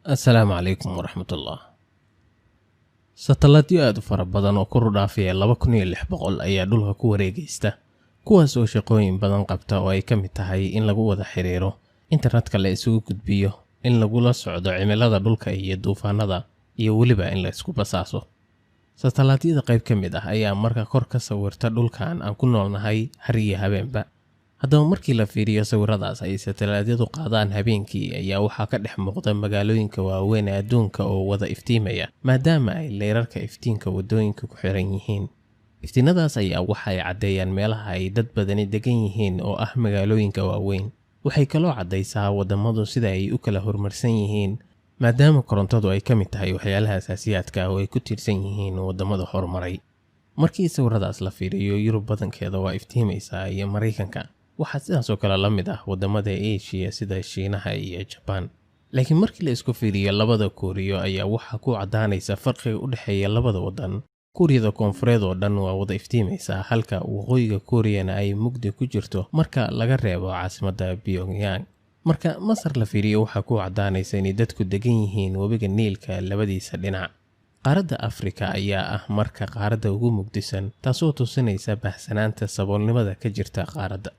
السلام عليكم ورحمة الله. satalaadyo aad u fara badan oo kor u dhaafaya 2600 ayaa dhulka ku wareegaysta, kuwaas oo shaqooyin badan qabta oo ay ka mid tahay in lagu wada xiriiro, internetka la isugu gudbiyo, in lagula socdo cimilada dhulka iyo duufaanada, iyo weliba in la isku basaaso. Satalaadyada qayb ka mid ah ayaa marka kor ka sawirta dhulkan aan ku noolnahay har iyo habeenba. haddaba markii la fiiriyo sawiradaas ay satalaadyadu qaadaan habeenkii ayaa waxaa ka dhex muuqda magaalooyinka waaweyn ee adduunka oo wada iftiimaya, maadaama ay leerarka iftiinka wadooyinka ku xiran yihiin. iftiinadaas ayaa waxay caddeeyaan meelaha ay dad badani degan yihiin oo ah magaalooyinka waaweyn. waxay kaloo caddaysaa wadamadu sida ay u kala horumarsan yihiin, maadaama korontadu ay ka mid tahay waxyaalaha asaasiyaadka oo ay ku tiirsan yihiin wadamada horumaray. markii sawiradaas la fiiriyo, Yurub badankeeda waa iftiimaysaa iyo Mareykanka. waxaa sidaas oo kale la mid ah wadamada Asia sida Shiinaha iyo Japan. laakiin markii la isku fiiriyo labada Kuuriyo ayaa waxaa ku cadaanaysa farqiga u dhaxeeya labada wadan. Kuuriyada Koonfureed oo dhan waa wada iftiimaysaa, halka waqooyiga Kuuriyana ay mugdi ku jirto marka laga reebo caasimadda Pyongyang. marka Masar la fiiriyo waxaa ku cadaanaysa in dadku degan yihiin webiga Niilka labadiisa dhinac. qaaradda Afrika ayaa ah marka qaaradda ugu mugdisan, taasoo tusinaysa baahsanaanta saboolnimada ka jirta qaaradda.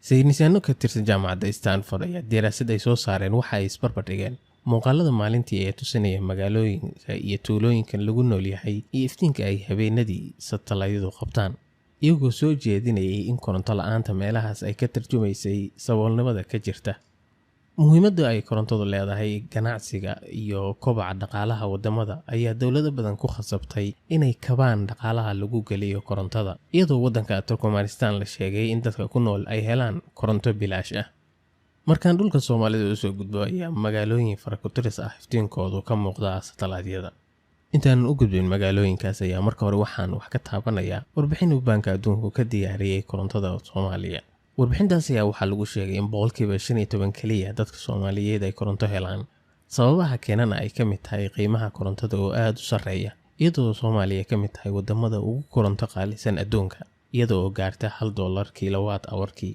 saynisyahano ka tirsan jaamacadda Stanford ayaa daraasad ay soo saareen waxa ay isbarbardhigeen muuqaalada maalintii ee tusinaya magaalooyinka iyo tuulooyinka lagu nool yahay iyo iftiinka ay habeenadii satalaadyadu qabtaan, iyagoo soo jeedinayay in koronto la'aanta meelahaas ay ka tarjumaysay saboolnimada ka jirta. muhiimadda ay korontadu leedahay ganacsiga iyo kobaca dhaqaalaha wadamada ayaa dawlado badan ku khasabtay inay kabaan dhaqaalaha lagu geliyo korontada, iyadoo wadanka Turkmenistan la sheegay in dadka ku nool ay helaan koronto bilaash ah. markaan dhulka Soomaalida u soo gudbo ayaa magaalooyin farakuturis ah iftiinkoodu ka muuqda satalaadyada. intaan u gudbin magaalooyinkaas ayaa marka hore waxaan wax ka taabanayaa warbixin uu Banka Adduunku ka diyaariyay korontada Soomaaliya. warbixintaas ayaa waxaa lagu sheegay in 15% kaliya dadka Soomaaliyeed ay koronto helaan. sababaha keenana ay ka mid tahay qiimaha korontada oo aad u sarreeya, iyadoo Soomaaliya ka mid tahay wadamada ugu koronto qaalisan adduunka, iyadoo gaarta $1 kilowatt-hourkii.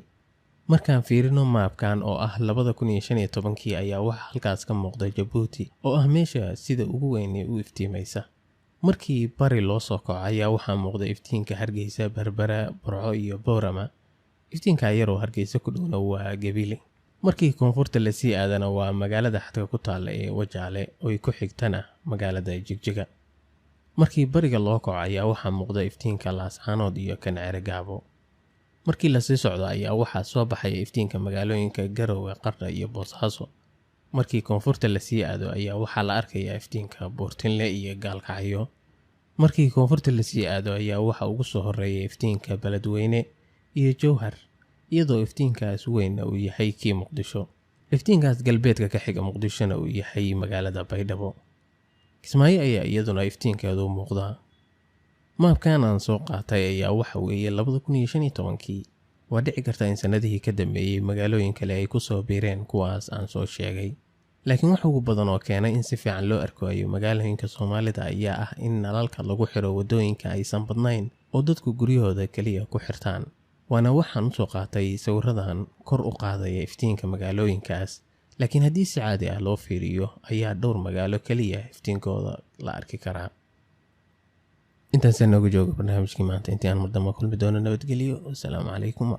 markaan fiirino maapkan oo ah 2015 ayaa waxaa halkaas ka muuqda Djibouti oo ah meesha sida ugu weyn u iftiimaysa. markii bari loo soo kaco ayaa waxaa muuqda iftiinka Hargeysa, Berbera, Burco iyo Boorama. iftiinka yaroo Hargeysa ku dhowna waa Gabiley. markii koonfurta la sii aadana waa magaalada xadka ku taala ee Wajaale oo ay ku xigtana magaalada Jigjiga. markii bariga loo kaco ayaa waxaa muuqda iftiinka Laascaanood iyo Kancere Gaabo. markii la sii socdo ayaa waxaa soo baxaya iftiinka magaalooyinka Garowe, Qardho iyo Boosaaso. markii koonfurta la sii aado ayaa waxaa la arkayaa iftiinka Buurtinle iyo Gaalkacyo. markii koonfurta la sii aado ayaa waxa ugu soo horeeya iftiinka Beledweyne iyo Jowhar, iyadoo iftiinkaas weyn uu yahay kii Muqdisho. iftiinkaas galbeedka ka xiga Muqdishona uu yahay magaalada Baydhabo. Kismaayo ayaa iyaduna iftiinkeedu muuqda. maapkan aan soo qaatay ayaa waxa weeye 2015. waa dhici karta in sanadihii ka dambeeyay magaalooyin kale ay ku soo biireen kuwaas aan soo sheegay. laakiin wax ugu badan oo keenay in si fiican loo arkayo magaalooyinka Soomaalida ayaa ah in nalalka lagu xiro wadooyinka aysan badnayn oo dadku guryahooda kaliya ku xirtaan. waana waxaan u soo qaatay sawiradan kor u qaadaya iftiinka magaalooyinkaas, laakiin haddii si caadi ah loo fiiriyo ayaa dhowr magaalo kaliya iftiinkooda la arki karaa. intaas noogu jooga barnaamijkii maanta. intii aan mar dambe kulmi doono, nabadgelyo. Assalaamu calaykum.